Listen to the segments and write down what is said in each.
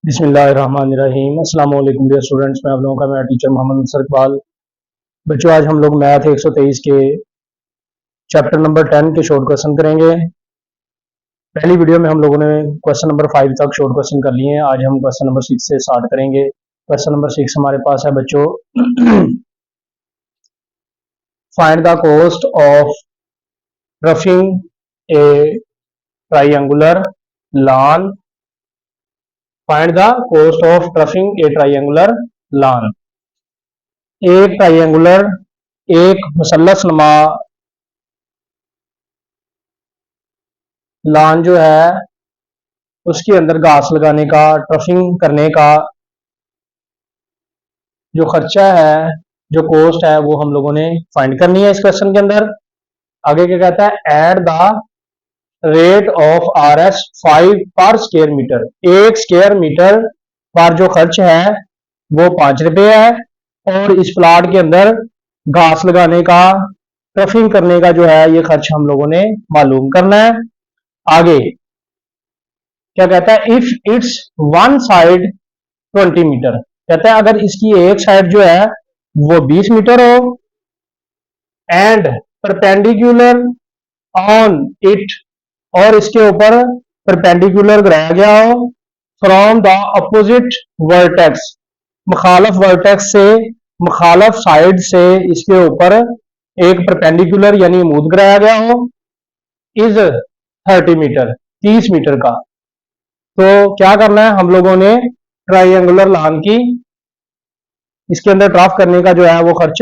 बिस्मिल्लाहिर्रहमानिर्रहीम। अस्सलाम वालेकुम डियर स्टूडेंट्स, मैं आप लोगों का मेरा टीचर मोहम्मद सर इकबाल। बच्चों, आज हम लोग मैथ 123 के चैप्टर नंबर 10 के शॉर्ट क्वेश्चन करेंगे। पहली वीडियो में हम लोगों ने क्वेश्चन नंबर 5 तक शॉर्ट क्वेश्चन कर लिए हैं। आज हम क्वेश्चन नंबर 6 से स्टार्ट करेंगे। क्वेश्चन नंबर 6 हमारे पास है बच्चों, find the cost of roughing A triangular lawn. Find the cost of roughing A triangular lawn. एक ट्राइंगुलर, एक मुसल्लस नुमा लॉन जो है उसके अंदर घास लगाने का, ट्रफिंग करने का जो खर्चा है, जो कॉस्ट है, वो हम लोगों ने फाइंड करनी है इस क्वेश्चन के अंदर। आगे क्या कहता है, at the rate of RS 5 पर स्क्वायर मीटर। एक स्क्वायर मीटर पर जो खर्च है वो 5 रुपए है, और इस प्लाट के अंदर घास लगाने का, ट्रफिंग करने का जो है ये खर्च हम लोगों ने मालूम करना है। आगे क्या कहता है, if it's one side 20 metre. कहता है अगर इसकी एक साइड जो है वो 20 मीटर हो, एंड परपेंडिकुलर ऑन इट, और इसके ऊपर परपेंडिकुलर गिराया गया हो, फ्रॉम द अपोजिट वर्टेक्स, मुखालफ वर्टेक्स से, मुखालफ साइड से इसके ऊपर एक परपेंडिकुलर यानी अमूद गिराया गया हो, इज 30 मीटर, 30 मीटर का। तो क्या करना है, हम लोगों ने ट्राइंगुलर लॉन की इसके अंदर ड्राफ्ट करने का जो है वो खर्च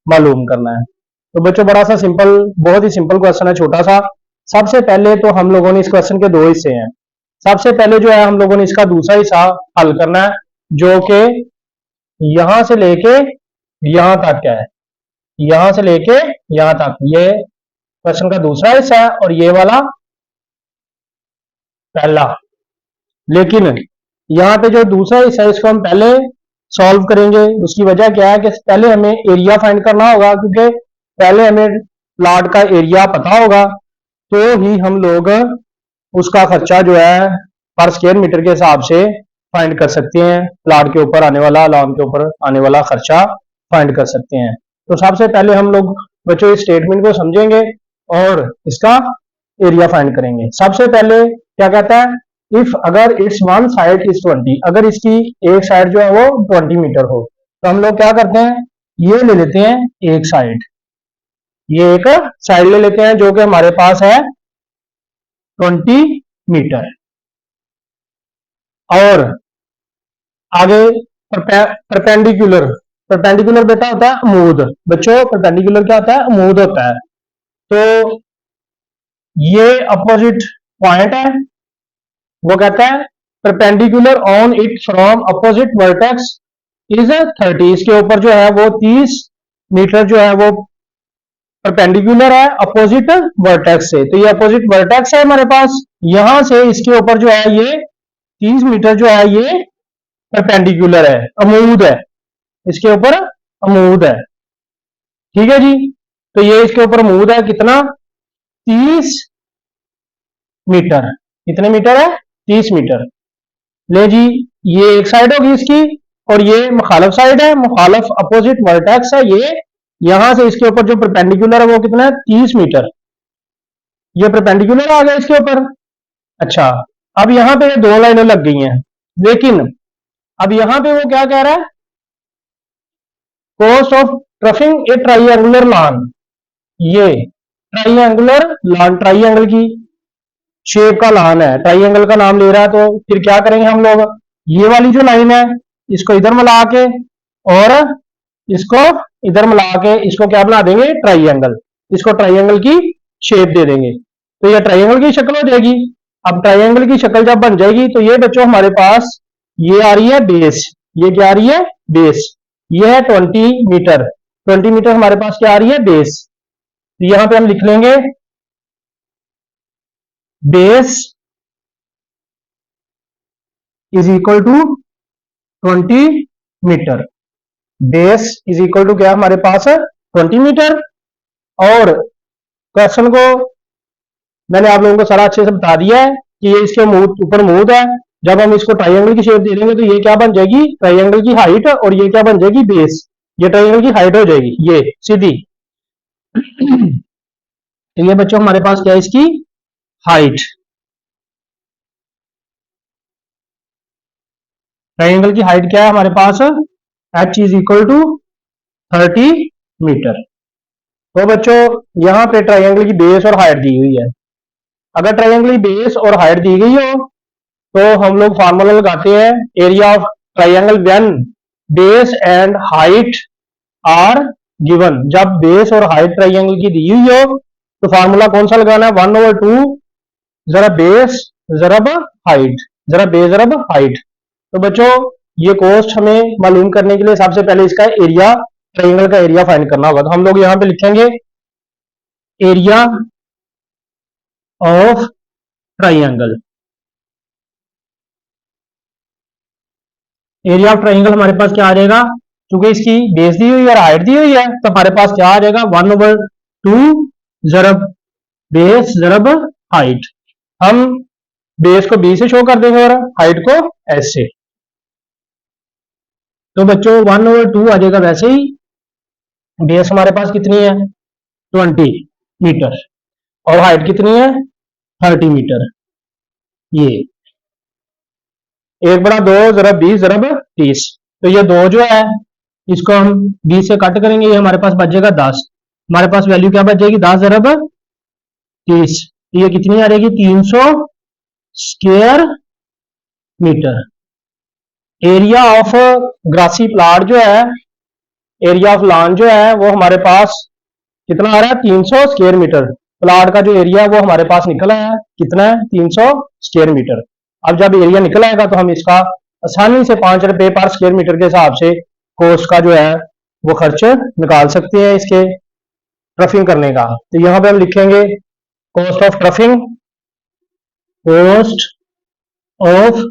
मालूम करना है। तो बच्चों बड़ा सा सिंपल, बहुत ही सिंपल क्वेश्चन है, छोटा सा। सबसे पहले तो हम लोगों ने इस क्वेश्चन के दो हिस्से हैं। सबसे पहले जो है हम लोगों ने इसका दूसरा हिस्सा हल करना है, जो कि यहां से लेके यहां तक है, यहां से लेके यहां तक, ये क्वेश्चन का दूसरा हिस्सा है और ये वाला पहला। लेकिन यहां पे जो दूसरा हिस्सा है इसको हम पहले सॉल्व करेंगे। उसकी वजह क्या है कि पहले हमें एरिया फाइंड करना होगा, क्योंकि पहले हमें प्लाट का एरिया पता होगा तो ही हम लोग उसका खर्चा जो है पर स्क्वायर मीटर के हिसाब से फाइंड कर सकते हैं। प्लाट के ऊपर आने वाला, लॉन के ऊपर आने वाला खर्चा फाइंड कर सकते हैं। तो सबसे पहले हम लोग बच्चों इस स्टेटमेंट को समझेंगे और इसका एरिया फाइंड करेंगे। सबसे पहले क्या कहता है, इफ अगर इट्स वन साइड इज 20, अगर इसकी एक साइड जो है वो 20 मीटर हो, तो हम लोग क्या करते हैं, ये ले लेते हैं एक साइड, ये एक साइड ले लेते हैं जो कि हमारे पास है 20 मीटर। और आगे परपेंडिकुलर, परपेंडिकुलर बेटा होता है अमूद। बच्चों परपेंडिकुलर क्या होता है, अमूद होता है। तो ये अपोजिट पॉइंट है, वो कहता है perpendicular on it from opposite vertex is 30। इसके ऊपर जो है वो 30 मीटर जो है वो परपेंडिकुलर है अपोजिट वर्टेक्स से। तो ये अपोजिट वर्टेक्स है हमारे पास, यहां से इसके ऊपर जो है ये 30 मीटर जो है ये परपेंडिकुलर है, अमूद है, इसके ऊपर अमूद है। ठीक है जी, तो ये इसके ऊपर अमूद है, कितना, 30 मीटर। कितने मीटर है, 30 मीटर। ले जी, ये एक साइड होगी इसकी, और ये मुखालफ साइड है, मुखालफ अपोजिट वर्टेक्स है ये। यहां से इसके ऊपर जो परपेंडिकुलर है वो कितना है, 30 मीटर। ये परपेंडिकुलर आ गया इसके ऊपर। अच्छा, अब यहां पे दो लाइनें लग गई हैं, लेकिन अब यहां पे वो क्या कह रहा है, cost of turfing a triangular lawn. ये ट्राइंगुलर लॉन, ट्राइंगल की शेप का लॉन है, ट्राइंगल का नाम ले रहा है। तो फिर क्या करेंगे हम लोग, ये वाली जो लाइन है इसको इधर मिला के और इसको इधर मिला के इसको क्या बना देंगे, ट्राइंगल। इसको ट्राइंगल की शेप दे देंगे, तो ये ट्राइंगल की शक्ल हो जाएगी। अब ट्राइंगल की शक्ल जब बन जाएगी तो ये बच्चों हमारे पास ये आ रही है बेस, ये क्या आ रही है, बेस। ये है 20 मीटर, 20 मीटर हमारे पास क्या आ रही है, बेस। तो यहां पे हम लिख लेंगे base is equal to 20 metre. Base is equal to क्या हमारे पास है, 20 मीटर। और क्वेश्चन को मैंने आप लोगों को सारा अच्छे से बता दिया है कि ये इसके ऊपर मूद है, जब हम इसको ट्राइंगल की शेप दे देंगे तो ये क्या बन जाएगी, ट्राइंगल की हाइट, और ये क्या बन जाएगी, बेस। ये ट्राइंगल की हाइट हो जाएगी, ये सीधी। तो ये बच्चों हमारे पास क्या है, इसकी हाइट। ट्राइंगल की हाइट क्या है हमारे पास, h is equal to 30 metre. तो बच्चों यहाँ पे ट्राइंगल की बेस और हाइट दी हुई है। अगर ट्राइंगल की बेस और हाइट दी गई हो तो हम लोग फार्मूला लगाते हैं, area of triangle when base and height are given. जब बेस और हाइट ट्राइंगल की दी हुई हो तो फार्मूला कौन सा लगाना है, 1/2 जरा बेस जरब हाइट, जरा बेस जरब हाइट। तो बच्चों ये कोस्ट हमें मालूम करने के लिए सबसे पहले इसका एरिया, ट्राइंगल का एरिया फाइंड करना होगा। तो हम लोग यहाँ पे लिखेंगे area of triangle. Area of triangle हमारे पास क्या आ जाएगा, क्योंकि इसकी बेस दी हुई है और हाइट दी हुई है, तो हमारे पास क्या आ जाएगा, 1/2 जरब बेस जरब हाइट। हम बेस को बी से शो कर देंगे और हाइट को एस से। तो बच्चों 1/2 आ जाएगा वैसे ही। बेस हमारे पास कितनी है, 20 मीटर, और हाइट कितनी है, 30 मीटर। ये 1/2 जरब 20 जरब 30। तो ये दो जो है इसको हम 20 से कट करेंगे, ये हमारे पास बचेगा 10। हमारे पास वैल्यू क्या बच जाएगी, 10 जरब 30। ये कितनी आ जाएगी, 300 square metre. Area of grassy plot जो है, एरिया ऑफ लॉन जो है वो हमारे पास कितना आ रहा है, 300 स्क्वायर मीटर। प्लाट का जो एरिया है वो हमारे पास निकल आया है, कितना है, 300 स्क्वायर मीटर। अब जब एरिया निकल आएगा तो हम इसका आसानी से 5 रुपए पर स्क्वायर मीटर के हिसाब से कोस्ट का जो है वो खर्च निकाल सकते हैं इसके ट्रफिंग करने का। तो यहाँ पे हम लिखेंगे कॉस्ट ऑफ ट्रफिंग, कॉस्ट ऑफ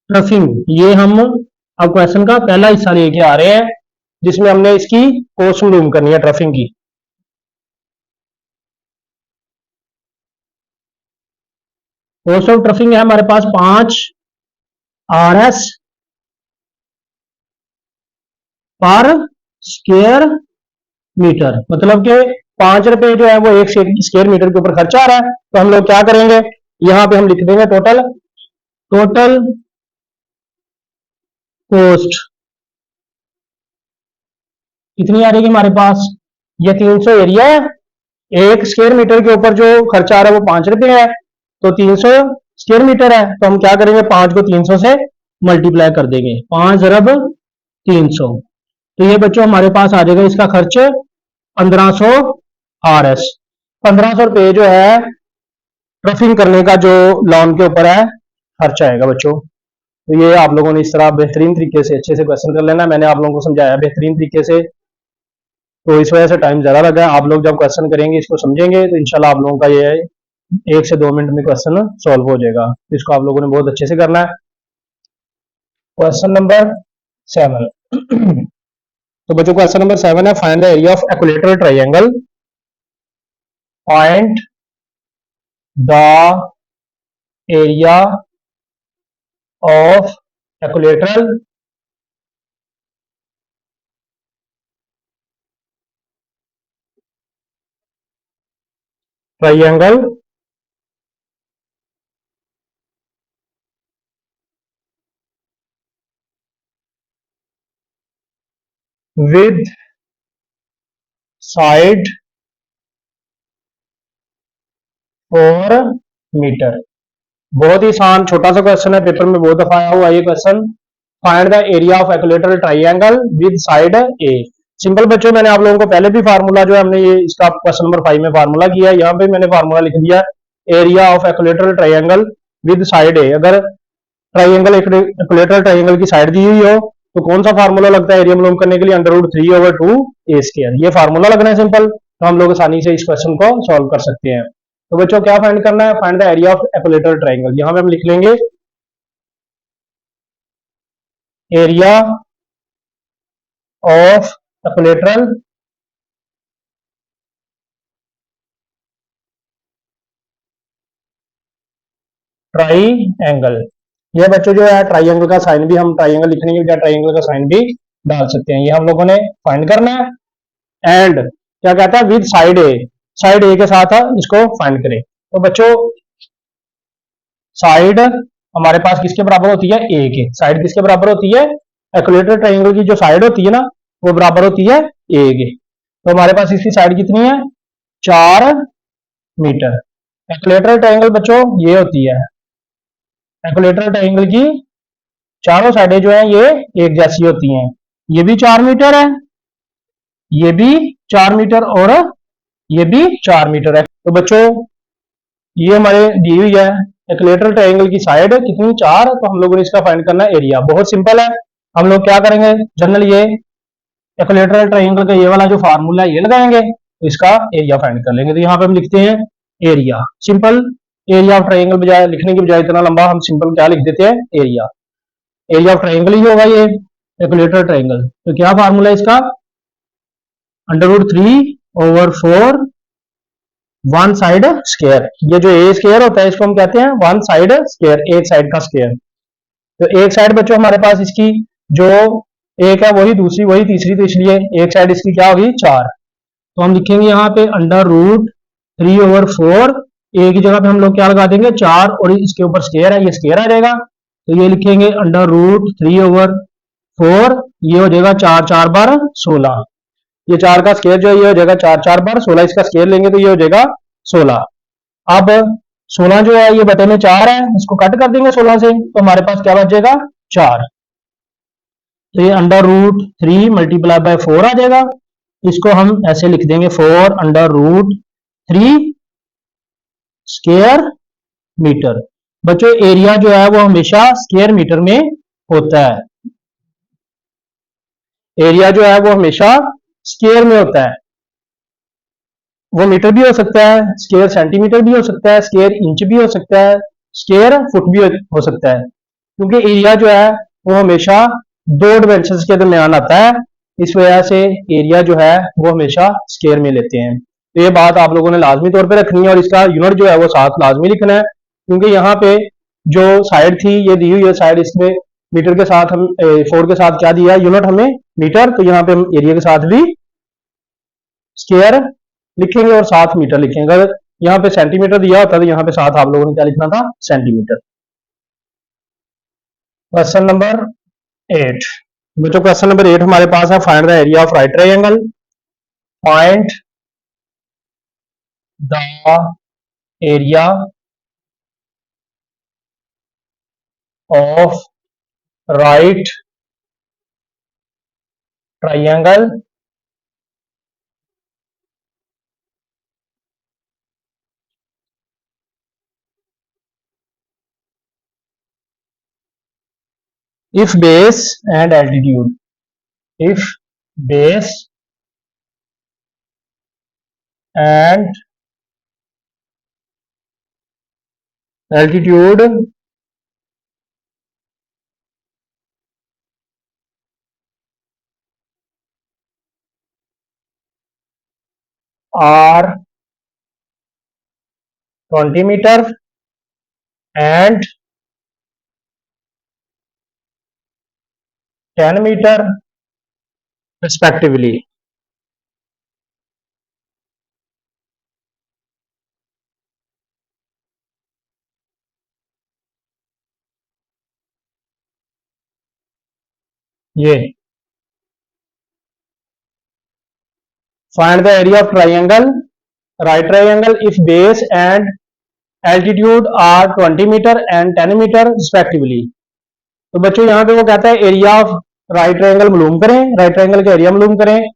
ट्रफिंग। ये हम अब क्वेश्चन का पहला हिस्सा लेके आ रहे हैं जिसमें हमने इसकी कॉस्ट मालूम करनी है ट्रफिंग की। कॉस्ट ऑफ ट्रफिंग है हमारे पास 5 RS पर स्क्वायर मीटर। मतलब कि 5 रुपए जो है वो 1 स्क्वायर मीटर के ऊपर खर्चा आ रहा है। तो हम लोग क्या करेंगे, यहां पे हम लिख देंगे टोटल, टोटल कॉस्ट कितनी आ रहेगी हमारे पास, ये 300 एरिया है, 1 स्क्वायर मीटर के ऊपर जो खर्चा आ रहा है वो 5 रुपए है, तो 300 स्क्वायर मीटर है। तो हम क्या करेंगे, 5 को 300 से मल्टीप्लाई कर देंगे, 5 अरब 300। तो ये बच्चों हमारे पास आ जाएगा इसका खर्च 1500 RS। 1500 रुपये जो है ट्रफिंग करने का जो लॉन के ऊपर है खर्च आएगा बच्चों। तो ये आप लोगों ने इस तरह बेहतरीन तरीके से अच्छे से क्वेश्चन कर लेना। मैंने आप लोगों को समझाया बेहतरीन तरीके से, तो इस वजह से टाइम ज़्यादा लगा। आप लोग जब क्वेश्चन करेंगे, इसको समझेंगे, तो इंशाल्लाह आप लोगों का ये 1 से 2 मिनट में क्वेश्चन सॉल्व हो जाएगा। तो इसको आप लोगों ने बहुत अच्छे से करना है। Question number 7। तो बच्चों क्वेश्चन नंबर 7 है, find the area of equilateral triangle. Find the area of equilateral triangle with side 4 metre. बहुत ही आसान छोटा सा क्वेश्चन है, पेपर में बहुत दफा आया हुआ ये question. Find the area of equilateral triangle with side A. Simple बच्चों, मैंने आप लोगों को पहले भी फार्मूला जो है हमने ये इसका क्वेश्चन नंबर 5 में फार्मूला किया है, यहाँ पे मैंने फार्मूला लिख दिया area of equilateral triangle with side a. अगर ट्रायंगल इक्विलेटरल ट्रायंगल की साइड दी हुई हो तो कौन सा फार्मूला लगता है एरिया मालूम करने के लिए, √3/2 A²। ये फार्मूला लगना है सिंपल, तो हम लोग आसानी से इस क्वेश्चन को सॉल्व कर सकते हैं। तो बच्चों क्या फाइंड करना है, find the area of equilateral triangle. यहां पे हम लिख लेंगे एरिया ऑफ इक्विलेटरल ट्राइंगल। ये बच्चों जो है ट्राइंगल का साइन भी, हम ट्राइंगल लिखने की बजाय ट्राइंगल का साइन भी डाल सकते हैं। ये हम लोगों ने फाइंड करना है। एंड क्या कहता है, विद साइड ए के साथ इसको फाइंड करें। तो बच्चों साइड हमारे पास किसके बराबर होती है, ए के। साइड किसके बराबर होती है, इक्विलेटरल ट्राइंगल की जो साइड होती है ना, वो बराबर होती है ए के। तो हमारे पास इसकी साइड कितनी है, 4 मीटर। इक्विलेटरल ट्राइंगल बच्चों ये होती है, इक्विलेटरल ट्राइंगल की चारों साइडें जो है ये एक जैसी होती हैं। ये भी 4 मीटर है, ये भी 4 मीटर और ये भी 4 मीटर है। तो बच्चों ये हमारे दी हुई है इक्विलेटरल ट्रायंगल की साइड कितनी, 4। तो हम लोगों ने इसका फाइंड करना है एरिया। बहुत सिंपल है। हम लोग क्या करेंगे, जनरल ये इक्विलेटरल ट्रायंगल का ये वाला जो फार्मूला है ये लगाएंगे, तो इसका एरिया फाइंड कर लेंगे। तो यहाँ पे हम लिखते हैं area, simple area of triangle, बजाय लिखने की बजाय इतना लंबा हम सिंपल क्या लिख देते हैं, एरिया। एरिया ऑफ ट्रायंगल ही होगा ये इक्विलेटरल ट्रायंगल। तो क्या फार्मूला है इसका, √3/4 वन साइड स्क्वायर। ये जो ए स्क्वायर होता है इसको हम कहते हैं वन साइड स्क्वायर, एक साइड का स्क्वायर। तो एक साइड बच्चों हमारे पास इसकी जो एक है वही दूसरी वही तीसरी, तो इसलिए एक साइड इसकी क्या होगी, 4। तो हम लिखेंगे यहाँ पे √3/4, ए की जगह पे हम लोग क्या लगा देंगे, 4, और इसके ऊपर स्क्वायर है, ये स्क्वायर आ जाएगा। तो ये लिखेंगे √3/4, ये हो जाएगा 4 4 बार 16। ये 4 का स्क्वायर जो है ये हो जाएगा 4 4 बार 16, इसका स्क्वायर लेंगे तो ये हो जाएगा 16। अब 16 जो है ये बटे में 4 है, इसको कट कर देंगे 16 से, तो हमारे पास क्या बच जाएगा, 4। तो ये √3 मल्टीप्लाई बाय 4 आ जाएगा। इसको हम ऐसे लिख देंगे 4√3 स्क्वायर मीटर। बच्चों एरिया जो है वो हमेशा स्क्वायर मीटर में होता है, एरिया जो है वो हमेशा स्क्वायर में होता है। वो मीटर भी हो सकता है, स्क्वायर सेंटीमीटर भी हो सकता है, स्क्वायर इंच भी हो सकता है, स्क्वायर फुट भी हो सकता है, क्योंकि एरिया जो है वो हमेशा 2 डिमेंशंस के दरमियान आता है। इस वजह से एरिया जो है वो हमेशा स्क्वायर में लेते हैं। तो ये बात आप लोगों ने लाजमी तौर पे रखनी है, और इसका यूनिट जो है वो साथ लाजमी लिखना है, क्योंकि यहाँ पे जो साइड थी ये दी हुई है साइड, इसमें मीटर के साथ हम 4 के साथ क्या दिया है, यूनिट हमें मीटर। तो यहाँ पे हम एरिया के साथ भी स्क्वायर लिखेंगे और साथ मीटर लिखेंगे। अगर यहाँ पे सेंटीमीटर दिया होता तो यहाँ पे साथ आप लोगों ने क्या लिखना था, सेंटीमीटर। क्वेश्चन नंबर 8 बच्चों, क्वेश्चन नंबर 8 हमारे पास है, find the area of right triangle. Find the area of right triangle if base and altitude, if base and altitude are 20 meter and 10 meter respectively, ये find the area of triangle right triangle if base and altitude are 20 meter and 10 meter respectively। तो बच्चों यहाँ पे वो कहता है area of right triangle मालूम करें, राइट ट्रायंगल का एरिया मालूम करें।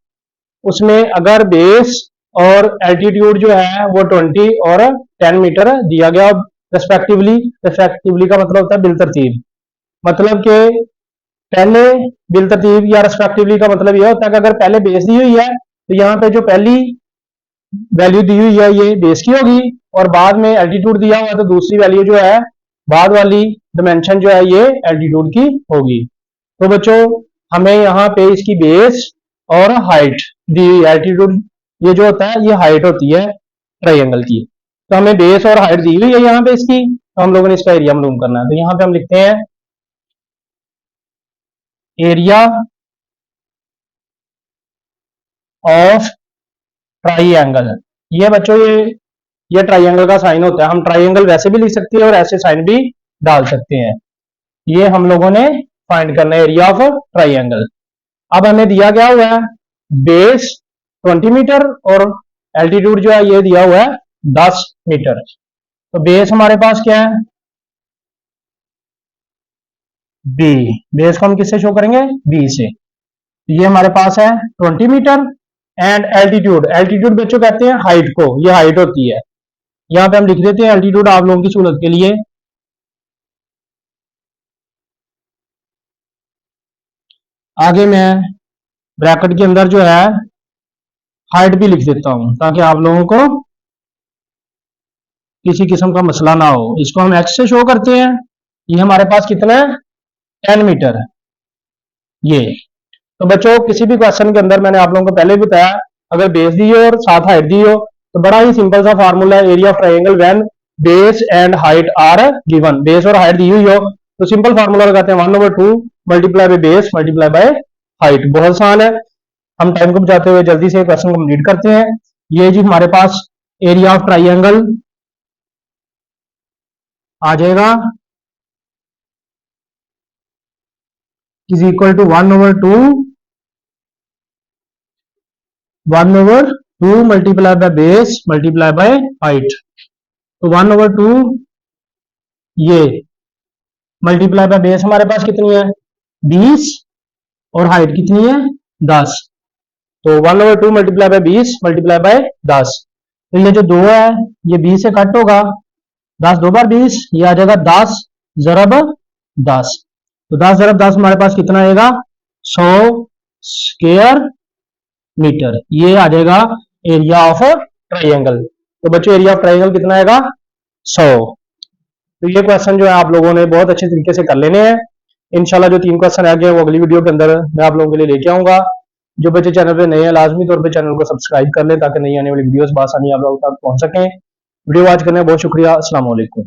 उसमें अगर बेस और एल्टीट्यूड जो है वो 20 और 10 मीटर दिया गया रेस्पेक्टिवली। रेस्पेक्टिवली का मतलब होता है बिलतरतीब, मतलब कि पहले बिलतरतीब या रेस्पेक्टिवली का मतलब यह होता है कि अगर पहले बेस दी हुई है तो यहाँ पे जो पहली वैल्यू दी हुई है ये बेस की होगी, और बाद में एल्टीट्यूड दिया हुआ है तो दूसरी वैल्यू जो है बाद वाली डिमेंशन जो है ये एल्टीट्यूड की होगी। तो बच्चों हमें यहाँ पे इसकी बेस और हाइट दी हुई, एल्टीट्यूड ये जो होता है ये हाइट होती है ट्रायंगल की। तो हमें बेस और हाइट दी हुई है यहाँ पे इसकी, तो हम लोगों ने इसका एरिया मालूम करना है। तो यहां पे हम लिखते हैं एरिया ऑफ ट्राइएंगल। ये बच्चों ये ट्राइएंगल का साइन होता है। हम ट्राइएंगल वैसे भी लिख सकते हैं और ऐसे साइन भी डाल सकते हैं। ये हम लोगों ने फाइंड करना है एरिया ऑफ ट्राइएंगल। अब हमें दिया गया हुआ है बेस 20 मीटर और एल्टीट्यूड जो है ये दिया हुआ है 10 मीटर। तो बेस हमारे पास क्या है, बी। बेस को हम किससे शो करेंगे, बी से। ये हमारे पास है 20 मीटर एंड एल्टीट्यूड। एल्टीट्यूड बच्चों कहते हैं हाइट को, ये हाइट होती है। यहां पे हम लिख देते हैं एल्टीट्यूड आप लोगों की सहूलत के लिए। आगे मैं ब्रैकेट के अंदर जो है हाइट भी लिख देता हूं ताकि आप लोगों को किसी किस्म का मसला ना हो। इसको हम एक्स से शो करते हैं। ये हमारे पास कितना है, 10 मीटर। ये तो बच्चों किसी भी क्वेश्चन के अंदर मैंने आप लोगों को पहले भी बताया, अगर बेस दी हो और साथ हाइट दी हो तो बड़ा ही सिंपल सा फार्मूला है area of triangle when base and height are given. Base और हाइट दी हुई हो तो सिंपल फार्मूला लगाते हैं 1/2 multiply by base multiply by height. बहुत आसान है। हम टाइम को बचाते हुए जल्दी से क्वेश्चन कंप्लीट करते हैं। ये जी हमारे पास एरिया ऑफ ट्राइंगल आ जाएगा is equal to 1/2 multiply by base multiply by height. तो 1/2 ये मल्टीप्लाई बाय बेस हमारे पास कितनी है 20 और हाइट कितनी है 10। तो 1/2 मल्टीप्लाई बाय 20 मल्टीप्लाई बाय 10। तो ये जो 2 है ये 20 से कट होगा, 10 2 बार 20, ये आ जाएगा 10 ज़रब 10। तो 10 ज़रब 10 हमारे पास कितना आएगा 100 स्क्वायर मीटर। ये आ जाएगा एरिया ऑफ ट्राइंगल। तो बच्चों एरिया ऑफ ट्राइंगल कितना आएगा 100। तो ये क्वेश्चन जो है आप लोगों ने बहुत अच्छे तरीके से कर लेने हैं। इंशाल्लाह जो 3 क्वेश्चन आ गए वो अगली वीडियो के अंदर मैं आप लोगों के लिए लेके आऊंगा। जो बच्चे चैनल पे नए हैं लाजमी तौर पे चैनल को सब्सक्राइब कर लें ताकि नई आने वाली वीडियोस बासानी आप लोगों तक पहुंच सकें। वीडियो वॉच करने का बहुत शुक्रिया। अस्सलाम वालेकुम।